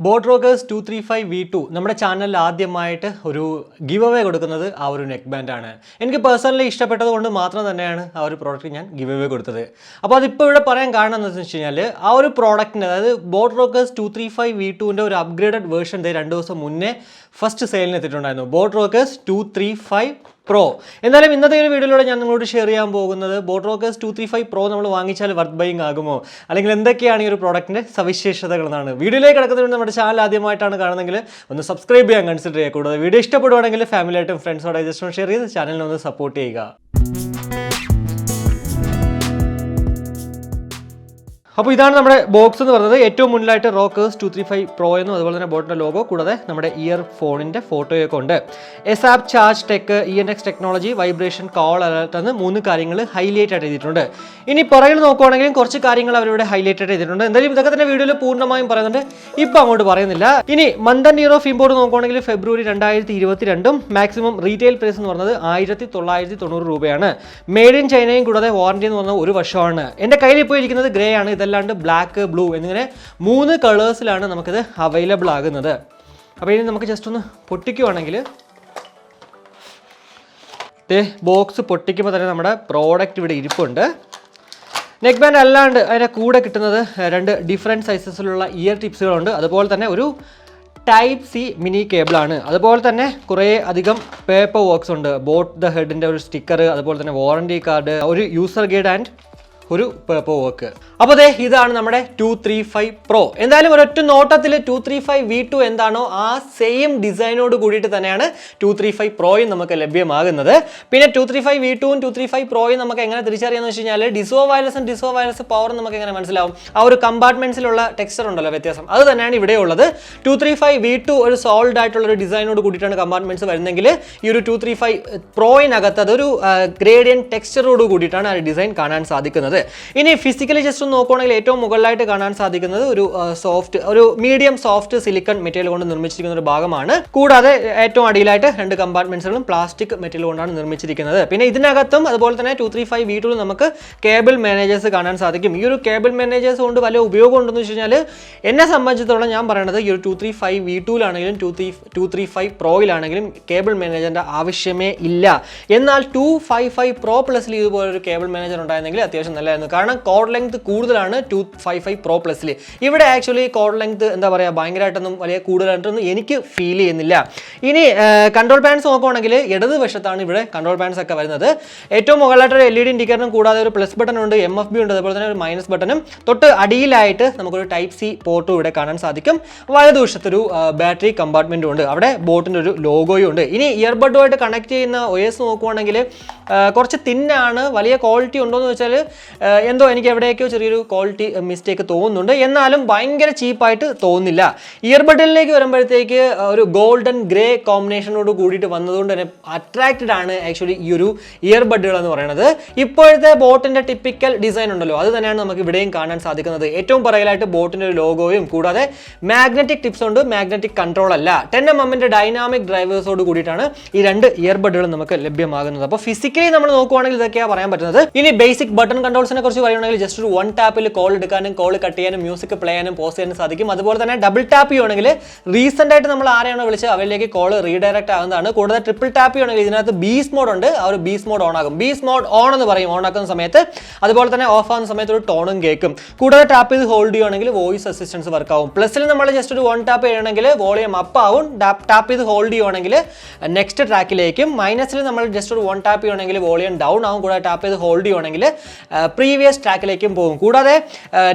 Boat Rockerz 235 V2 നമ്മുടെ ചാനലിൽ ആദ്യമായിട്ട് ഒരു ഗിവ് അവേ കൊടുക്കുന്നത് ആ ഒരു നെക്ക് ബാൻഡ് ആണ്. എനിക്ക് പേഴ്സണലി ഇഷ്ടപ്പെട്ടത് കൊണ്ട് മാത്രം തന്നെയാണ് ആ ഒരു പ്രോഡക്റ്റ് ഞാൻ ഗിവ് അവേ കൊടുത്തത്. അപ്പോൾ അതിപ്പോൾ ഇവിടെ പറയാൻ കാരണം എന്താണെന്ന് വെച്ച് കഴിഞ്ഞാൽ ആ ഒരു പ്രോഡക്റ്റിൻ്റെ അതായത് ബോട്ട് റോക്കേഴ്സ് 235 V2ൻ്റെ ഒരു അപ്ഗ്രേഡഡ് വേർഷൻ 2 ദിവസം മുന്നേ ഫസ്റ്റ് സെയിലിന് എത്തിയിട്ടുണ്ടായിരുന്നു. Boat Rockerz 235 Pro. എന്നാലും ഇന്നത്തെ ഒരു വീഡിയോയിലൂടെ ഞാൻ നിങ്ങളോട് ഷെയർ ചെയ്യാൻ പോകുന്നത് ബോട്ട് റോക്കേഴ്സ് 235 Pro നമ്മൾ വാങ്ങിച്ചാൽ വർത്ത് ബൈയിങ് ആകുമോ, അല്ലെങ്കിൽ എന്തൊക്കെയാണ് ഈ ഒരു പ്രോഡക്റ്റിൻ്റെ സവിശേഷതകൾ എന്നാണ്. വീഡിയോയിലേക്ക് കിടക്കുന്നതിന് നമ്മുടെ ചാനൽ ആദ്യമായിട്ടാണ് കാണുന്നതെങ്കിൽ ഒന്ന് സബ്സ്ക്രൈബ് ചെയ്യാൻ കൺസിഡർ ചെയ്യുക. കൂടാതെ വീഡിയോ ഇഷ്ടപ്പെടുവാണെങ്കിൽ ഫാമിലിയായിട്ടും ഫ്രണ്ട്സോടെ ജസ്റ്റ് ഒന്ന് ഷെയർ ചെയ്ത് ചാനലിനെ ഒന്ന് സപ്പോർട്ട് ചെയ്യുക. അപ്പോൾ ഇതാണ് നമ്മുടെ ബോക്സ് എന്ന് പറയുന്നത്. ഏറ്റവും മുന്നിലായിട്ട് റോക്കേഴ്സ് 235 Pro എന്നും അതുപോലെ തന്നെ ബോട്ടിൻ്റെ ലോഗോ, കൂടാതെ നമ്മുടെ ഇയർ ഫോണിൻ്റെ ഫോട്ടോയൊക്കെ ഉണ്ട്. ASAP charge tech, ENX technology, vibration, call alert എന്ന് 3 കാര്യങ്ങൾ ഹൈലൈറ്റ് ആയിട്ട് എഴുതിയിട്ടുണ്ട്. ഇനി പുറകിൽ നോക്കുവാണെങ്കിലും കുറച്ച് കാര്യങ്ങൾ അവരിവിടെ ഹൈലൈറ്റ് ആയിട്ട് എഴുതിയിട്ടുണ്ട്. എന്തായാലും ഇതൊക്കെ തന്നെ വീഡിയോയിൽ പൂർണ്ണമായും പറയുന്നുണ്ട്, ഇപ്പം അങ്ങോട്ട് പറയുന്നില്ല. ഇനി month and year of import നോക്കുവാണെങ്കിൽ ഫെബ്രുവരി 2022 മാക്സിമം റീറ്റെയിൽ പ്രൈസ് എന്ന് പറയുന്നത് 1990 രൂപയാണ്. മെയ്ഡ് ഇൻ ചൈനയും കൂടാതെ വാറന്റി എന്ന് പറഞ്ഞാൽ 1 വർഷമാണ്. എൻ്റെ കയ്യിൽ ഇപ്പോൾ ഇരിക്കുന്നത് ഗ്രേ ആണ്, ഇതല്ലാണ്ട് ബ്ലാക്ക്, ബ്ലൂ എന്നിങ്ങനെ 3 കളേഴ്സിലാണ് നമുക്കിത് അവൈലബിൾ ആകുന്നത്. അപ്പോൾ ഇനി നമുക്ക് ജസ്റ്റ് ഒന്ന് പൊട്ടിക്കുവാണെങ്കിൽ ബോക്സ് പൊട്ടിക്കുമ്പോൾ തന്നെ നമ്മുടെ പ്രോഡക്റ്റ് ഇവിടെ ഇരിപ്പുണ്ട്. നെക്ക് ബാൻഡ് അല്ലാണ്ട് അതിൻ്റെ കൂടെ കിട്ടുന്നത് 2 ഡിഫറെൻറ്റ് സൈസസിലുള്ള ഇയർ ടിപ്സുകളുണ്ട്. അതുപോലെ തന്നെ ഒരു ടൈപ്പ് സി മിനി കേബിളാണ്. അതുപോലെ തന്നെ കുറേ അധികം പേപ്പർ വർക്ക്സ് ഉണ്ട്. ബോട്ട് ദ ഹെഡിൻ്റെ ഒരു സ്റ്റിക്കർ, അതുപോലെ തന്നെ വാറണ്ടി കാർഡ്, ഒരു യൂസർ ഗൈഡ് ആൻഡ് ഒരു പേപ്പർ വർക്ക്. അപ്പോൾ ഇതാണ് നമ്മുടെ 235 Pro. എന്തായാലും ഒരൊറ്റ നോട്ടത്തിൽ 235 V2 എന്താണോ ആ സെയിം ഡിസൈനോട് കൂടിയിട്ട് തന്നെയാണ് 235 Proയും നമുക്ക് ലഭ്യമാകുന്നത്. പിന്നെ 235 V2ഉം 235 Proയും നമുക്ക് എങ്ങനെ തിരിച്ചറിയാന്ന് വെച്ച് കഴിഞ്ഞാൽ ഡിസോ വയർലെസ് പവർ നമുക്ക് എങ്ങനെ മനസ്സിലാവും? ആ ഒരു കമ്പാർട്ട്മെന്റ്സിലുള്ള ടെക്സ്ചർ ഉണ്ടല്ലോ വ്യത്യാസം, അത് തന്നെയാണ് ഇവിടെ ഉള്ളത്. 235 V2 ഒരു സോൾഡ് ആയിട്ടുള്ള ഒരു ഡിസൈനോട് കൂടിയിട്ടാണ് കമ്പാർട്ട്മെന്റ്സ് വരുന്നെങ്കിൽ ഈ ഒരു 235 Proയിനകത്ത് അതൊരു ഗ്രേഡിയൻ ടെക്സ്ചറോട് കൂടിയിട്ടാണ് ആ ഡിസൈൻ കാണാൻ സാധിക്കുന്നത്. ഇനി ഫിസിക്കലി ജസ്റ്റ് ഒന്ന് നോക്കുകയാണെങ്കിൽ ഏറ്റവും മുകളിലായിട്ട് കാണാൻ സാധിക്കുന്നത് ഒരു മീഡിയം സോഫ്റ്റ് സിലിക്കൺ മെറ്റീരിയൽ കൊണ്ട് നിർമ്മിച്ചിരിക്കുന്ന ഒരു ഭാഗമാണ്. കൂടാതെ ഏറ്റവും അടിയിലായിട്ട് 2 കമ്പാർട്ട്മെന്റ്സുകളും പ്ലാസ്റ്റിക് മെറ്റീരിയൽ കൊണ്ടാണ് നിർമ്മിച്ചിരിക്കുന്നത്. പിന്നെ ഇതിനകത്തും അതുപോലെ തന്നെ 235 V2 നമുക്ക് കേബിൾ മാനേജേഴ്സ് കാണാൻ സാധിക്കും. ഈ ഒരു കേബിൾ മാനേജേഴ്സ് കൊണ്ട് വലിയ ഉപയോഗം ഉണ്ടെന്ന് വെച്ച് കഴിഞ്ഞാൽ എന്നെ സംബന്ധിച്ചിടത്തോളം ഞാൻ പറയുന്നത് ഈ ഒരു 235 V2ലാണെങ്കിലും 235 Proയിലാണെങ്കിലും കേബിൾ മാനേജറിന്റെ ആവശ്യമേ ഇല്ല. എന്നാൽ 255 Pro പ്ലസിൽ ഇതുപോലൊരു കേബിൾ മാനേജർ ഉണ്ടായിരുന്നെങ്കിൽ അത്യാവശ്യം നല്ലതായിരുന്നു. കാരണം കോഡ് ലെങ്ത് കൂടുതലാണ് 255 Pro പ്ലസിൽ. ഇവിടെ ആക്ച്വലി കോഡ് ലെങ്ത് എന്താ പറയുക ഭയങ്കരമായിട്ടൊന്നും വലിയ കൂടുതലായിട്ടൊന്നും എനിക്ക് ഫീൽ ചെയ്യുന്നില്ല. ഇനി കൺട്രോൾ പാൻസ് നോക്കുകയാണെങ്കിൽ ഇടത് വശത്താണ് ഇവിടെ കൺട്രോൾ പാൻസ് ഒക്കെ വരുന്നത്. ഏറ്റവും മുകളിലായിട്ട് ഒരു LED ഇൻഡിക്കേറ്ററും കൂടാതെ ഒരു പ്ലസ് ബട്ടൺ ഉണ്ട്, MFB ഉണ്ട്, അതുപോലെ തന്നെ ഒരു മൈനസ് ബട്ടണും. തൊട്ട് അടിയിലായിട്ട് നമുക്കൊരു ടൈപ്പ് സി പോർട്ടും ഇവിടെ കാണാൻ സാധിക്കും. വലതുവശത്തൊരു ബാറ്ററി കമ്പാർട്ട്മെന്റും ഉണ്ട്. അവിടെ ബോട്ടിൻ്റെ ഒരു ലോഗോയും ഉണ്ട്. ഇനി ഇയർബഡുമായിട്ട് കണക്ട് ചെയ്യുന്ന OS നോക്കുകയാണെങ്കിൽ കുറച്ച് തിന്നാണ്. വലിയ ക്വാളിറ്റി ഉണ്ടോ എന്ന് വെച്ചാൽ എന്തോ എനിക്ക് എവിടെയൊക്കെയോ ചെറിയൊരു ക്വാളിറ്റി മിസ്റ്റേക്ക് തോന്നുന്നുണ്ട്. എന്നാലും ഭയങ്കര ചീപ്പായിട്ട് തോന്നുന്നില്ല. ഇയർബഡിലേക്ക് വരുമ്പോഴത്തേക്ക് ഒരു ഗോൾഡൻ ഗ്രേ കോമ്പിനേഷനോട് കൂടിയിട്ട് വന്നതുകൊണ്ട് തന്നെ അട്രാക്റ്റഡ് ആണ് ആക്ച്വലി ഈ ഒരു ഇയർബഡുകൾ എന്ന് പറയുന്നത്. ഇപ്പോഴത്തെ ബോട്ടിൻ്റെ ടിപ്പിക്കൽ ഡിസൈൻ ഉണ്ടല്ലോ, അത് തന്നെയാണ് നമുക്ക് ഇവിടെയും കാണാൻ സാധിക്കുന്നത്. ഏറ്റവും പുറകിലായിട്ട് ബോട്ടിൻ്റെ ഒരു ലോഗോയും കൂടാതെ മാഗ്നറ്റിക് ടിപ്സ് ഉണ്ട്, മാഗ്നറ്റിക് കൺട്രോൾ അല്ല. 10mm ഡൈനാമിക് ഡ്രൈവേഴ്സോട് കൂടിയിട്ടാണ് ഈ 2 ഇയർബഡുകൾ നമുക്ക് ലഭ്യമാകുന്നത്. അപ്പോൾ ഫിസിക്കലി നമ്മൾ നോക്കുവാണെങ്കിൽ ഇതൊക്കെയാണ് പറയാൻ പറ്റുന്നത്. ഇനി ബേസിക് ബട്ടൺ കൺട്രോൾസിനെ കുറിച്ച് പറയുകയാണെങ്കിൽ ജസ്റ്റ് ഒരു 1 ടാപ്പിൽ കോൾ എടുക്കാനും കോൾ കട്ട് ചെയ്യാനും മ്യൂസിക് പ്ലേ ചെയ്യാനും പോസ് ചെയ്യാനും സാധിക്കും. അതുപോലെ തന്നെ ഡബിൾ ടാപ്പ് ചെയ്യുകയാണെങ്കിൽ റീസെന്റ് ആയിട്ട് നമ്മൾ ആരെയാണോ വിളിച്ചത് അവരിലേക്ക് കോൾ റീഡയറക്റ്റ് ആകുന്നതാണ്. കൂടാതെ ട്രിപ്പിൾ ടാപ്പ് ചെയ്യുകയാണെങ്കിൽ ഇതിനകത്ത് ബീസ് മോഡ് ഉണ്ട്, ആ ഒരു ബീസ് മോഡ് ഓൺ ആകും. ബീസ് മോഡ് ഓൺ എന്ന് പറയും ഓൺ ആക്കുന്ന സമയത്ത്. അതുപോലെ തന്നെ ഓഫ് ആകുന്ന സമയത്ത് ഒരു ടോണും കേൾക്കും. കൂടാതെ ടാപ്പ് ചെയ്ത് ഹോൾഡ് ചെയ്യുകയാണെങ്കിൽ വോയിസ് അസിസ്റ്റൻസ് വർക്ക് ആവും. പ്ലസിൽ നമ്മൾ ജസ്റ്റ് ഒരു 1 ടാപ്പ് ചെയ്യണമെങ്കിൽ വോളിയം അപ്പ് ആവും. ടാപ്പ് ചെയ്ത് ഹോൾഡ് ചെയ്യുകയാണെങ്കിൽ നെക്സ്റ്റ് ട്രാക്കിലേക്കും. മൈനസിൽ നമ്മൾ ജസ്റ്റ് ഒരു 1 ടാപ്പ് ചെയ്യുകയാണെങ്കിൽ വോളിയം ഡൗൺ ആവും. കൂടാതെ ടാപ്പ് ചെയ്ത് ഹോൾഡ് ചെയ്യുകയാണെങ്കിൽ പ്രീവിയസ് ട്രാക്കിലേക്കും പോകും. കൂടാതെ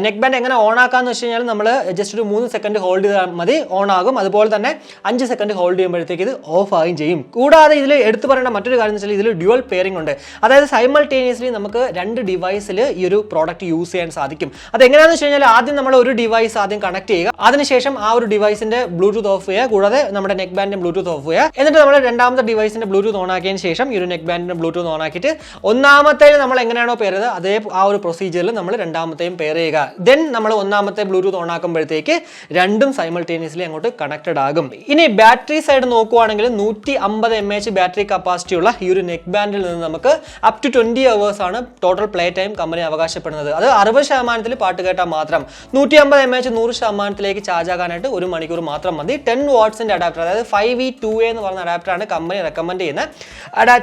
നെക്ക് ബാൻഡ് എങ്ങനെ ഓൺ ആക്കാന്ന് വെച്ച് കഴിഞ്ഞാൽ നമ്മൾ ജസ്റ്റ് ഒരു 3 സെക്കൻഡ് ഹോൾഡ് ചെയ്താൽ മതി, ഓൺ ആകും. അതുപോലെ തന്നെ 5 സെക്കൻഡ് ഹോൾഡ് ചെയ്യുമ്പോഴത്തേക്ക് ഇത് ഓഫ് ആവുകയും ചെയ്യും. കൂടാതെ ഇതിൽ എടുത്തു പറയേണ്ട മറ്റൊരു കാര്യം എന്ന് വെച്ചാൽ ഇതിൽ ഡ്യുവൽ പെയറിംഗ് ഉണ്ട്. അതായത് സൈമൾട്ടേനിയസ്ലി നമുക്ക് 2 ഡിവൈസിൽ ഈ ഒരു പ്രോഡക്റ്റ് യൂസ് ചെയ്യാൻ സാധിക്കും. അതെങ്ങനെയാണെന്ന് വെച്ച് കഴിഞ്ഞാൽ ആദ്യം നമ്മൾ ഒരു ഡിവൈസ് ആദ്യം കണക്ട് ചെയ്യുക, അതിനുശേഷം ആ ഒരു ഡിവൈസിന്റെ ബ്ലൂടൂത്ത് ഓഫ് ചെയ്യുക, കൂടാതെ നമ്മുടെ നെക്ക് ബാൻഡിന്റെ ബ്ലൂടൂത്ത് ഓഫ് ചെയ്യുക. എന്നിട്ട് നമ്മൾ രണ്ടാമത്തെ ഡിവൈസിന്റെ ബ്ലൂടൂത്ത് ഓൺ ആക്കിയതിന് ശേഷം ഈ ഒരു നെക്ക് ബാൻഡിന്റെ ബ്ലൂടൂത്ത് ഓൺ ആക്കിയിട്ട് ഒന്നാമത്തെ നമ്മൾ എങ്ങനെയാണോ പെയർ ചെയ്തത് ആ ഒരു പ്രൊസീജിയറിൽ നമ്മൾ രണ്ടാമത്തെയും പെയർ ചെയ്യുക. ദെൻ നമ്മൾ ഒന്നാമത്തെ ബ്ലൂടൂത്ത് ഓൺ ആക്കുമ്പോഴത്തേക്ക് രണ്ടും സൈമൾട്ടേനിയസ്ലി അങ്ങോട്ട് കണക്റ്റഡ് ആകും. ഇനി ബാറ്ററി സൈഡ് നോക്കുവാണെങ്കിൽ 150 mAh ബാറ്ററി കപ്പാസിറ്റി ഉള്ള ഈ ഒരു നെക്ക് ബാൻഡിൽ നിന്ന് നമുക്ക് അപ് ടു 20 hours ആണ് ടോട്ടൽ പ്ലേ ടൈം കമ്പനി അവകാശപ്പെടുന്നത്. അത് 60% പാട്ട് കേട്ടാൽ മാത്രം. 150 mAh 100%ലേക്ക് ചാർജ് ആകാനായിട്ട് 1 മണിക്കൂർ മാത്രം മതി. 10 wattsന്റെ അഡാപ്റ്റർ, അതായത് 5V2A എന്ന് പറയുന്ന അഡാപ്റ്ററാണ് കമ്പനി റെക്കമെൻഡ് ചെയ്യുന്ന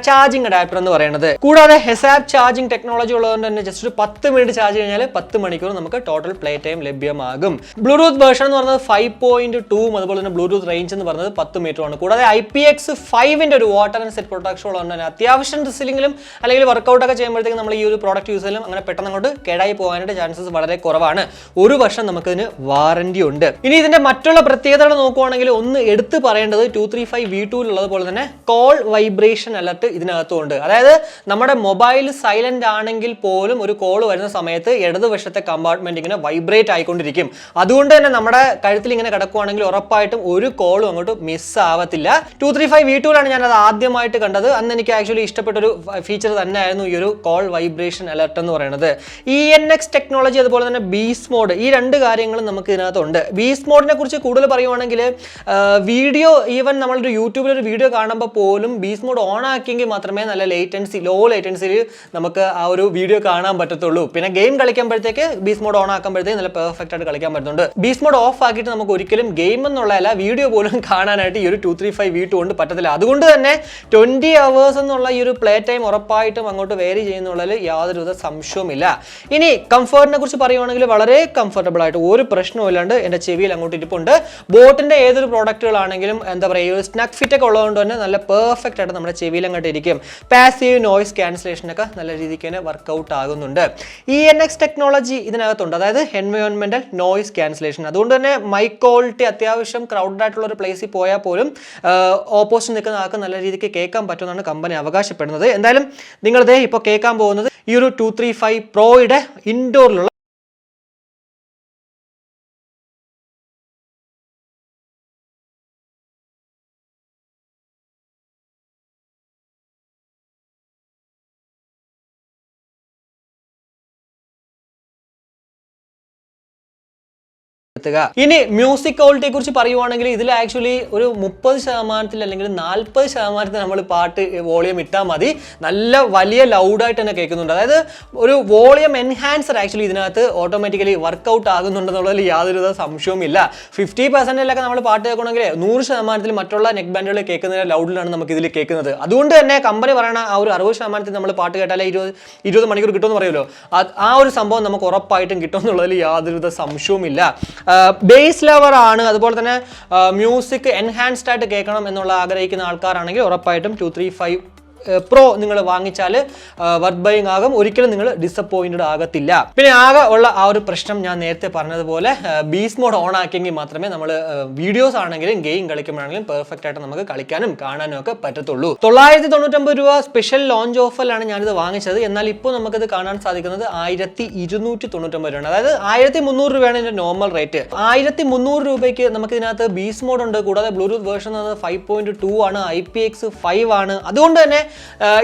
ചാർജിങ് അഡാപ്റ്റർ എന്ന് പറയുന്നത്. കൂടാതെ ഹെസാബ് ചാർജിങ് ടെക്നോളജി ഉള്ളതുകൊണ്ട് തന്നെ ജസ്റ്റ് ഒരു 10 മിനിറ്റ് ചാർജ് കഴിഞ്ഞാൽ 10 മണിക്കൂർ നമുക്ക് ടോട്ടൽ പ്ലേ ടൈം ലഭ്യമാകും. ബ്ലൂടൂത്ത് വേർഷൻ എന്ന് പറയുന്നത് 5.2, അതുപോലെ തന്നെ ബ്ലൂടൂത്ത് റേഞ്ച് എന്ന് പറയുന്നത് 10 മീറ്ററാണ്. കൂടാതെ IPX5ന്റെ ഒരു വാട്ടർ ആൻഡ് സെറ്റ് പ്രൊട്ടക്ഷൻ ഉള്ളതുകൊണ്ട് തന്നെ അത്യാവശ്യം ഡ്രിസിലിംഗിലും അല്ലെങ്കിൽ വർക്കൗട്ട് ഒക്കെ ചെയ്യുമ്പോഴത്തേക്കും നമ്മൾ ഈ ഒരു പ്രോഡക്റ്റ് യൂസ് ചെയ്യലും അങ്ങനെ പെട്ടെന്ന് അങ്ങോട്ട് കേടായി പോകാനായിട്ട് ചാൻസസ് വളരെ കുറവാണ്. 1 വർഷം നമുക്കിതിന് വാറന്റി ഉണ്ട്. ഇനി ഇതിന്റെ മറ്റുള്ള പ്രത്യേകതകൾ നോക്കുവാണെങ്കിൽ ഒന്ന് എടുത്തു പറയേണ്ടത് 235V2 ഉള്ളതുപോലെ തന്നെ കോൾ വൈബ്രേഷൻ അലർട്ട് ഇതിനകത്തുണ്ട്. അതായത് നമ്മുടെ മൊബൈൽ സൈലന്റ് ആണെങ്കിൽ പോലും ഒരു കോൾ വരുന്ന സമയത്ത് ഇടതുവശത്തെ കമ്പാർട്ട്മെന്റ് ഇങ്ങനെ വൈബ്രേറ്റ് ആയിക്കൊണ്ടിരിക്കും. അതുകൊണ്ട് തന്നെ നമ്മുടെ കഴുത്തിൽ ഇങ്ങനെ കിടക്കുവാണെങ്കിൽ ഉറപ്പായിട്ടും ഒരു കോളും അങ്ങോട്ട് മിസ് ആവത്തില്ല. 235V2ലാണ് ഞാൻ അത് ആദ്യമായിട്ട് കണ്ടത്. അന്ന് എനിക്ക് ആക്ച്വലി ഇഷ്ടപ്പെട്ട ഒരു ഫീച്ചർ തന്നെയായിരുന്നു ഈ ഒരു കോൾ വൈബ്രേഷൻ അലർട്ട് എന്ന് പറയുന്നത്. ENX ടെക്നോളജി അതുപോലെ തന്നെ ബീസ്റ്റ് മോഡ്, ഈ രണ്ട് കാര്യങ്ങളും നമുക്ക് ഇതിനകത്തുണ്ട്. ബീസ്റ്റ് മോഡിനെ കുറിച്ച് കൂടുതൽ പറയുവാണെങ്കിൽ വീഡിയോ ഈവൻ നമ്മളൊരു യൂട്യൂബിൽ ഒരു വീഡിയോ കാണുമ്പോൾ പോലും ബീസ്റ്റ് മോഡ് ഓൺ ആക്കിയെങ്കിൽ മാത്രമേ നല്ല ലോ ലേറ്റൻസിയിൽ നമുക്ക് ആ ഒരു വീഡിയോ കാണാൻ പറ്റത്തുള്ളൂ. പിന്നെ ഗെയിം കളിക്കുമ്പോഴത്തേക്ക് ബീസ്റ്റ് മോഡ് ഓൺ ആക്കുമ്പോഴത്തേക്ക് നല്ല പെർഫെക്റ്റ് ആയിട്ട് കളിക്കാൻ പറ്റുന്നുണ്ട്. ബീസ്റ്റ് മോഡ് ഓഫ് ആക്കിയിട്ട് നമുക്ക് ഒരിക്കലും ഗെയിം എന്നുള്ളതല്ല വീഡിയോ പോലും കാണാനായിട്ട് ഈ ഒരു 235V2 കൊണ്ട് പറ്റത്തില്ല. അതുകൊണ്ട് തന്നെ 20 hours എന്നുള്ള ഈ ഒരു പ്ലേ ടൈം ഉറപ്പായിട്ടും അങ്ങോട്ട് വേരി ചെയ്യുന്നുള്ളതിൽ യാതൊരുവിധ സംശയവുമില്ല. ഇനി കംഫർട്ടിനെ കുറിച്ച് പറയുവാണെങ്കിൽ വളരെ കംഫർട്ടബിൾ ആയിട്ട് ഒരു പ്രശ്നവും ഇല്ലാണ്ട് എൻ്റെ ചെവിയിൽ അങ്ങോട്ട് ഇരിപ്പുണ്ട്. ബോട്ടിന്റെ ഏതൊരു പ്രോഡക്റ്റുകളാണെങ്കിലും എന്താ പറയുക സ്നഗ് ഫിറ്റ് ഒക്കെ ഉള്ളതുകൊണ്ട് തന്നെ നല്ല പെർഫെക്റ്റ് ആയിട്ട് നമ്മുടെ ചെവിയിൽ അങ്ങോട്ട് ഇരിക്കും. പാസീവ് നോയ്സ് ക്യാൻസലേഷൻ ഒക്കെ നല്ല രീതിക്ക് തന്നെ വർക്കൗട്ട് ആകുന്നുണ്ട്. ENX ടെക്നോളജി ഇതിനകത്തുണ്ട്, അതായത് എൻവയോൺമെന്റൽ നോയ്സ് ക്യാൻസലേഷൻ. അതുകൊണ്ട് തന്നെ മൈക്ക് ക്വാളിറ്റി അത്യാവശ്യം ക്രൗഡഡ് ആയിട്ടുള്ള ഒരു പ്ലേസിൽ പോയാൽ പോലും ഓപ്പോസിറ്റ് നിൽക്കുന്ന ആൾക്ക് നല്ല രീതിക്ക് കേൾക്കാൻ പറ്റുമെന്നാണ് കമ്പനി അവകാശപ്പെടുന്നത്. എന്തായാലും നിങ്ങളിതേ ഇപ്പോൾ കേൾക്കാൻ പോകുന്നത് ഈ ഒരു 235 പ്രോയുടെ ഇൻഡോറിലുള്ള ഇനി മ്യൂസിക് ക്വാളിറ്റിയെ കുറിച്ച് പറയുവാണെങ്കിൽ ഇതിൽ ആക്ച്വലി ഒരു 30% അല്ലെങ്കിൽ 40% നമ്മൾ പാട്ട് വോളിയം ഇട്ടാൽ മതി, നല്ല വലിയ ലൗഡായിട്ട് തന്നെ കേൾക്കുന്നുണ്ട്. അതായത് ഒരു വോളിയം എൻഹാൻസർ ആക്ച്വലി ഇതിനകത്ത് ഓട്ടോമാറ്റിക്കലി വർക്കൗട്ട് ആകുന്നുണ്ടെന്നുള്ളതിൽ യാതൊരു സംശയവുമില്ല. 50%-ലൊക്കെ നമ്മൾ പാട്ട് കേൾക്കണമെങ്കിൽ 100% മറ്റുള്ള നെക്ക് ബാൻഡുകൾ കേൾക്കുന്ന ലൗഡിലാണ് നമുക്ക് ഇതിൽ കേൾക്കുന്നത്. അതുകൊണ്ട് തന്നെ കമ്പനി പറയണ ആ ഒരു 60% നമ്മൾ പാട്ട് കേട്ടാലേ 20 മണിക്കൂർ കിട്ടുമെന്ന് പറയുമല്ലോ, ആ ഒരു സംഭവം നമുക്ക് ഉറപ്പായിട്ടും കിട്ടുമെന്നുള്ളതിൽ യാതൊരു സംശയവുമില്ല. ബേസ് ലവർ ആണ്, അതുപോലെ തന്നെ മ്യൂസിക് എൻഹാൻസ്ഡ് ആയിട്ട് കേൾക്കണം എന്നുള്ള ആഗ്രഹിക്കുന്ന ആൾക്കാരാണെങ്കിൽ ഉറപ്പായിട്ടും 235 പ്രോ നിങ്ങൾ വാങ്ങിച്ചാൽ വർത്ത് ബൈയിങ് ആകും. ഒരിക്കലും നിങ്ങൾ ഡിസപ്പോയിന്റഡ് ആകത്തില്ല. പിന്നെ ആകെ ഉള്ള ആ ഒരു പ്രശ്നം ഞാൻ നേരത്തെ പറഞ്ഞതുപോലെ ബീസ്റ്റ് മോഡ് ഓൺ ആക്കിയെങ്കിൽ മാത്രമേ നമ്മൾ വീഡിയോസ് ആണെങ്കിലും ഗെയിം കളിക്കുമ്പോഴാണെങ്കിലും പെർഫെക്റ്റ് ആയിട്ട് നമുക്ക് കളിക്കാനും കാണാനും ഒക്കെ പറ്റത്തുള്ളൂ. 999 രൂപ സ്പെഷ്യൽ ലോഞ്ച് ഓഫറിലാണ് ഞാനിത് വാങ്ങിച്ചത്. എന്നാൽ ഇപ്പോൾ നമുക്കിത് കാണാൻ സാധിക്കുന്നത് 1299 രൂപയാണ്. അതായത് 1300 രൂപയാണ് ഇതിന്റെ നോർമൽ റേറ്റ്. 1300 രൂപയ്ക്ക് നമുക്ക് ഇതിനകത്ത് ബീസ്റ്റ് മോഡ് ഉണ്ട്. കൂടാതെ ബ്ലൂടൂത്ത് വേർഷൻ 5.2 ആണ്, IPX5 ആണ്. അതുകൊണ്ട് തന്നെ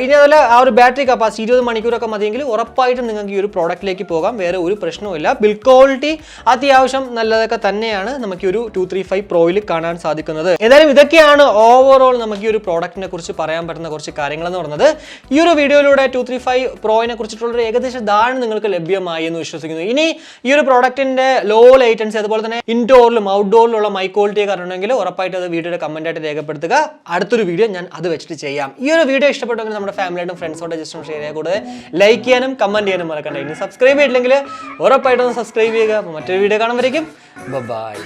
ഇനി അതുപോലെ ആ ഒരു ബാറ്ററി കപ്പാസിറ്റി 20 മണിക്കൂറൊക്കെ മതിയെങ്കിൽ ഉറപ്പായിട്ടും നിങ്ങൾക്ക് ഈ ഒരു പ്രോഡക്റ്റിലേക്ക് പോകാം. വേറെ ഒരു പ്രശ്നവുമില്ല. ബിൽഡ് ക്വാളിറ്റി അത്യാവശ്യം നല്ലതൊക്കെ തന്നെയാണ് നമുക്ക് ഈ ഒരു 235 പ്രോയിൽ കാണാൻ സാധിക്കുന്നത്. ഏതായാലും ഇതൊക്കെയാണ് ഓവറോൾ നമുക്ക് ഈ ഒരു പ്രോഡക്റ്റിനെ കുറിച്ച് പറയാൻ പറ്റുന്ന കുറച്ച് കാര്യങ്ങൾ എന്ന് പറയുന്നത്. ഈ ഒരു വീഡിയോയിലൂടെ 235 പ്രോയിനെ കുറിച്ചിട്ടുള്ളൊരു ഏകദേശ ധാരണ നിങ്ങൾക്ക് ലഭ്യമായി എന്ന് വിശ്വസിക്കുന്നു. ഇനി ഈ ഒരു പ്രോഡക്റ്റിന്റെ ലോ ലേറ്റൻസി അതുപോലെ തന്നെ ഇൻഡോറിലും ഔട്ട്ഡോറിലുള്ള മൈക്ക് ക്വാളിറ്റി ഒക്കെ ഉണ്ടെങ്കിൽ ഉറപ്പായിട്ട് അത് വീഡിയോയുടെ കമന്റ് ആയിട്ട് രേഖപ്പെടുത്തുക. അടുത്തൊരു വീഡിയോ ഞാൻ അത് വെച്ചിട്ട് ചെയ്യാം. ഈ ഒരു വീഡിയോ ഇഷ്ടപ്പെട്ടെങ്കിൽ നമ്മുടെ ഫാമിലിയായിട്ടും ഫ്രണ്ട്സോടെ ജസ്റ്റ് ഷെയർ ചെയ്യുക. കൂടെ ലൈക്ക് ചെയ്യാനും കമന്റ് ചെയ്യാനും മറക്കണ്ട. ഇനി സബ്സ്ക്രൈബ് ചെയ്തില്ലെങ്കിൽ ഉറപ്പായിട്ടും സബ്സ്ക്രൈബ് ചെയ്യുക. അപ്പോൾ മറ്റൊരു വീഡിയോ കാണുമ്പോഴേക്കും ബൈ.